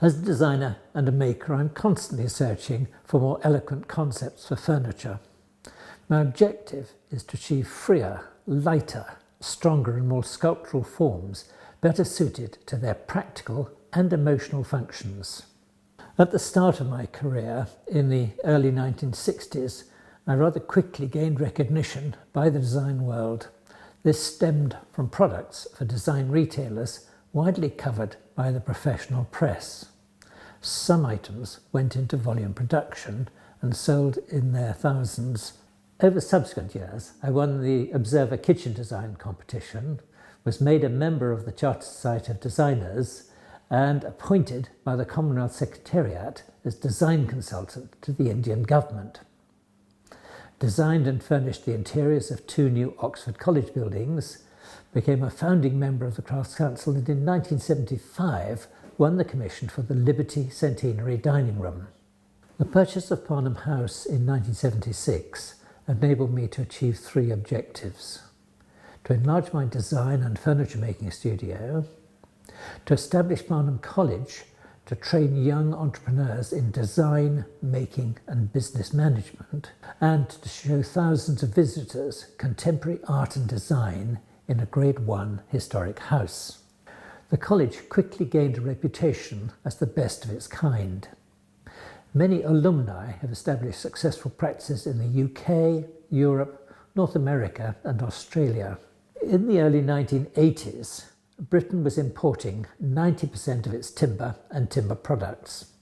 As a designer and a maker, I'm constantly searching for more eloquent concepts for furniture. My objective is to achieve freer, lighter, stronger and more sculptural forms better suited to their practical and emotional functions. At the start of my career, in the early 1960s, I rather quickly gained recognition by the design world. This stemmed from products for design retailers widely covered by the professional press. Some items went into volume production and sold in their thousands. Over subsequent years, I won the Observer Kitchen Design competition, was made a member of the Chartered Society of Designers, and appointed by the Commonwealth Secretariat as design consultant to the Indian government. Designed and furnished the interiors of 2 new Oxford College buildings, became a founding member of the Crafts Council, and in 1975 won the commission for the Liberty Centenary Dining Room. The purchase of Parnham House in 1976 enabled me to achieve 3 objectives: to enlarge my design and furniture making studio, to establish Parnham College to train young entrepreneurs in design, making and business management, and to show thousands of visitors contemporary art and design in a Grade 1 historic house. The college quickly gained a reputation as the best of its kind. Many alumni have established successful practices in the UK, Europe, North America and Australia. In the early 1980s, Britain was importing 90% of its timber and timber products,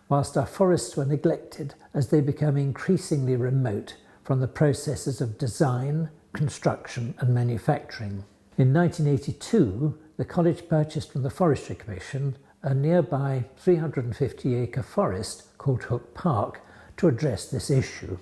whilst our forests were neglected as they became increasingly remote from the processes of design, construction and manufacturing. In 1982, the college purchased from the Forestry Commission a nearby 350-acre forest called Hook Park to address this issue.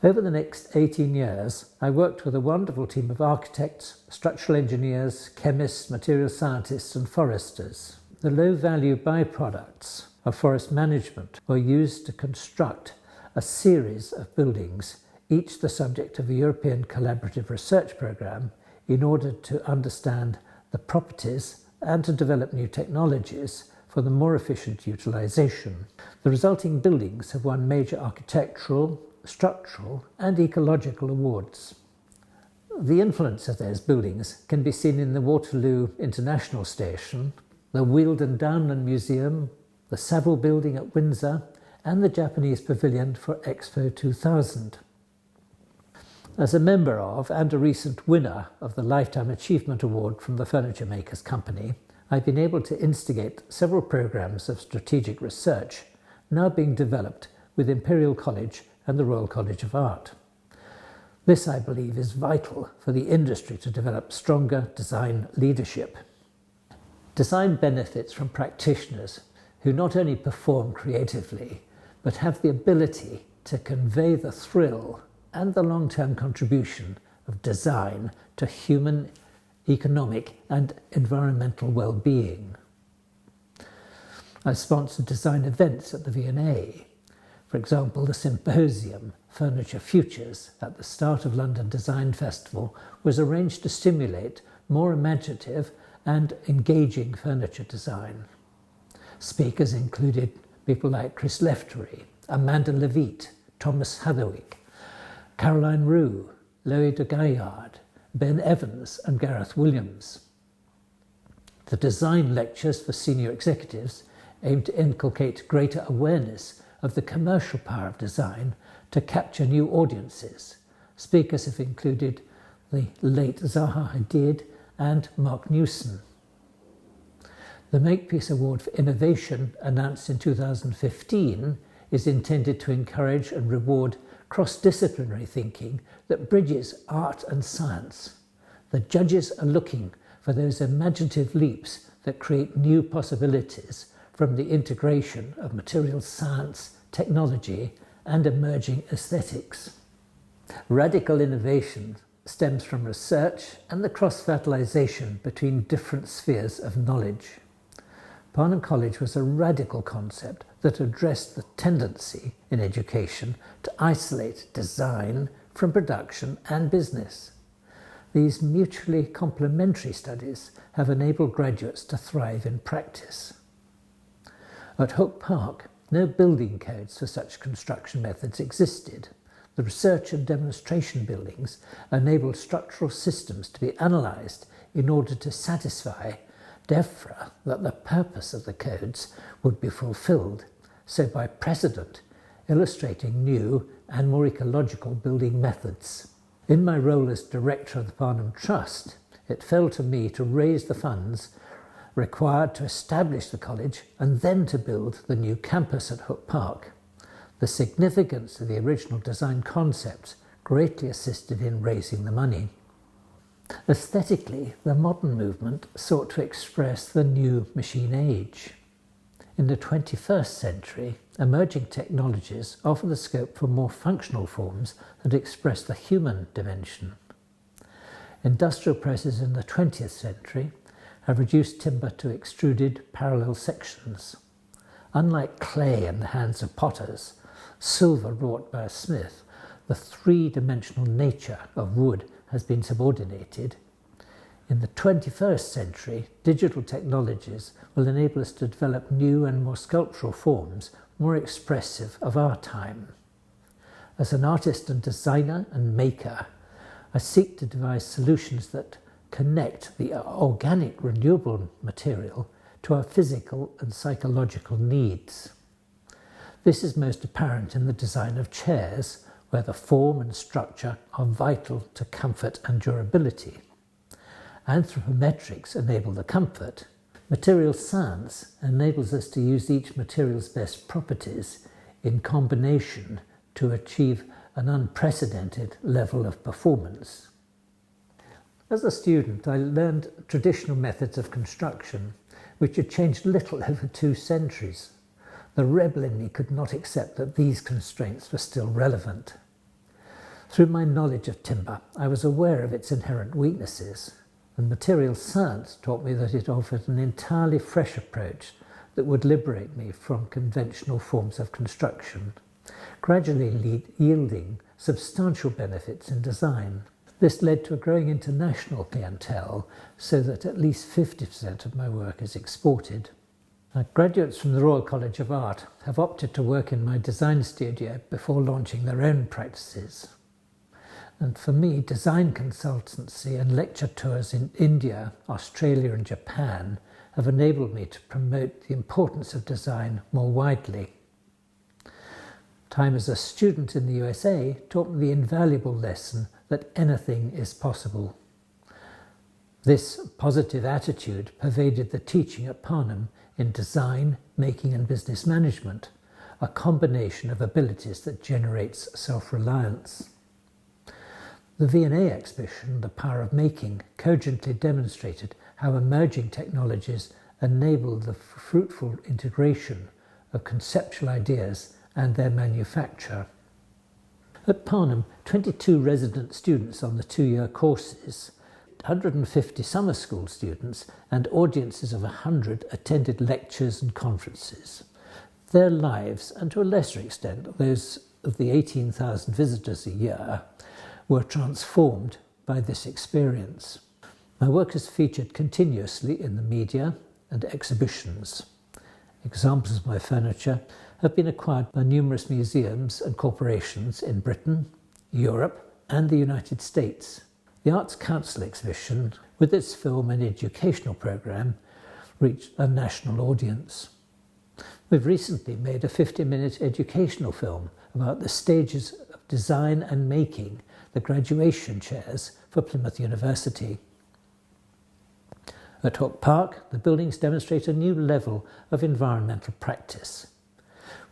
Over the next 18 years, I worked with a wonderful team of architects, structural engineers, chemists, material scientists and foresters. The low-value byproducts of forest management were used to construct a series of buildings, each the subject of a European collaborative research programme, in order to understand the properties and to develop new technologies for the more efficient utilisation. The resulting buildings have won major architectural, structural and ecological awards. The influence of those buildings can be seen in the Waterloo International Station, the Wealdon Downland Museum, the Savile Building at Windsor and the Japanese Pavilion for Expo 2000. As a member of and a recent winner of the Lifetime Achievement Award from the Furniture Makers Company, I've been able to instigate several programmes of strategic research now being developed with Imperial College and the Royal College of Art. This, I believe, is vital for the industry to develop stronger design leadership. Design benefits from practitioners who not only perform creatively, but have the ability to convey the thrill and the long-term contribution of design to human, economic and environmental well-being. I've sponsored design events at the V&A. For example, the symposium Furniture Futures at the start of London Design Festival was arranged to stimulate more imaginative and engaging furniture design. Speakers included people like Chris Leftery, Amanda Levitt, Thomas Hathawig, Caroline Rue, Loie de Gaillard, Ben Evans and Gareth Williams. The design lectures for senior executives aim to inculcate greater awareness of the commercial power of design to capture new audiences. Speakers have included the late Zaha Hadid and Mark Newson. The Makepeace Award for Innovation, announced in 2015, is intended to encourage and reward cross-disciplinary thinking that bridges art and science. The judges are looking for those imaginative leaps that create new possibilities from the integration of materials science, technology, and emerging aesthetics. Radical innovation stems from research and the cross-fertilisation between different spheres of knowledge. Parnham College was a radical concept that addressed the tendency in education to isolate design from production and business. These mutually complementary studies have enabled graduates to thrive in practice. At Hook Park, no building codes for such construction methods existed. The research and demonstration buildings enabled structural systems to be analysed in order to satisfy DEFRA that the purpose of the codes would be fulfilled, so by precedent, illustrating new and more ecological building methods. In my role as director of the Parnham Trust, it fell to me to raise the funds required to establish the college and then to build the new campus at Hook Park. The significance of the original design concepts greatly assisted in raising the money. Aesthetically, the modern movement sought to express the new machine age. In the 21st century, emerging technologies offer the scope for more functional forms that express the human dimension. Industrial presses in the 20th century have reduced timber to extruded parallel sections. Unlike clay in the hands of potters, silver wrought by a smith, the three-dimensional nature of wood has been subordinated. In the 21st century, digital technologies will enable us to develop new and more sculptural forms, more expressive of our time. As an artist and designer and maker, I seek to devise solutions that connect the organic renewable material to our physical and psychological needs. This is most apparent in the design of chairs, where the form and structure are vital to comfort and durability. Anthropometrics enable the comfort. Material science enables us to use each material's best properties in combination to achieve an unprecedented level of performance. As a student, I learned traditional methods of construction, which had changed little over 2 centuries. The rebel in me could not accept that these constraints were still relevant. Through my knowledge of timber, I was aware of its inherent weaknesses, and material science taught me that it offered an entirely fresh approach that would liberate me from conventional forms of construction, gradually yielding substantial benefits in design. This led to a growing international clientele, so that at least 50% of my work is exported. Graduates from the Royal College of Art have opted to work in my design studio before launching their own practices. And for me, design consultancy and lecture tours in India, Australia and Japan have enabled me to promote the importance of design more widely. Time as a student in the USA taught me the invaluable lesson that anything is possible. This positive attitude pervaded the teaching at Parnham in design, making and business management, a combination of abilities that generates self-reliance. The V&A exhibition, The Power of Making, cogently demonstrated how emerging technologies enable the fruitful integration of conceptual ideas and their manufacture. At Parnham, 22 resident students on the 2-year courses, 150 summer school students and audiences of 100 attended lectures and conferences. Their lives, and to a lesser extent those of the 18,000 visitors a year, were transformed by this experience. My work is featured continuously in the media and exhibitions. Examples of my furniture have been acquired by numerous museums and corporations in Britain, Europe and the United States. The Arts Council exhibition, with its film and educational programme, reached a national audience. We've recently made a 50-minute educational film about the stages of design and making the graduation chairs for Plymouth University. At Hook Park, the buildings demonstrate a new level of environmental practice.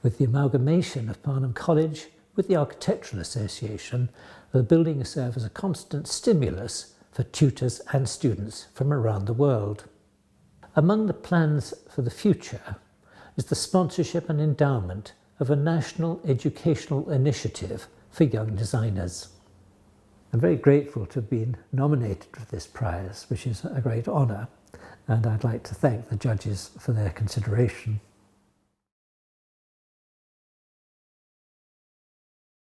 With the amalgamation of Parnham College with the Architectural Association, the buildings serve as a constant stimulus for tutors and students from around the world. Among the plans for the future is the sponsorship and endowment of a national educational initiative for young designers. I'm very grateful to have been nominated for this prize, which is a great honour, and I'd like to thank the judges for their consideration.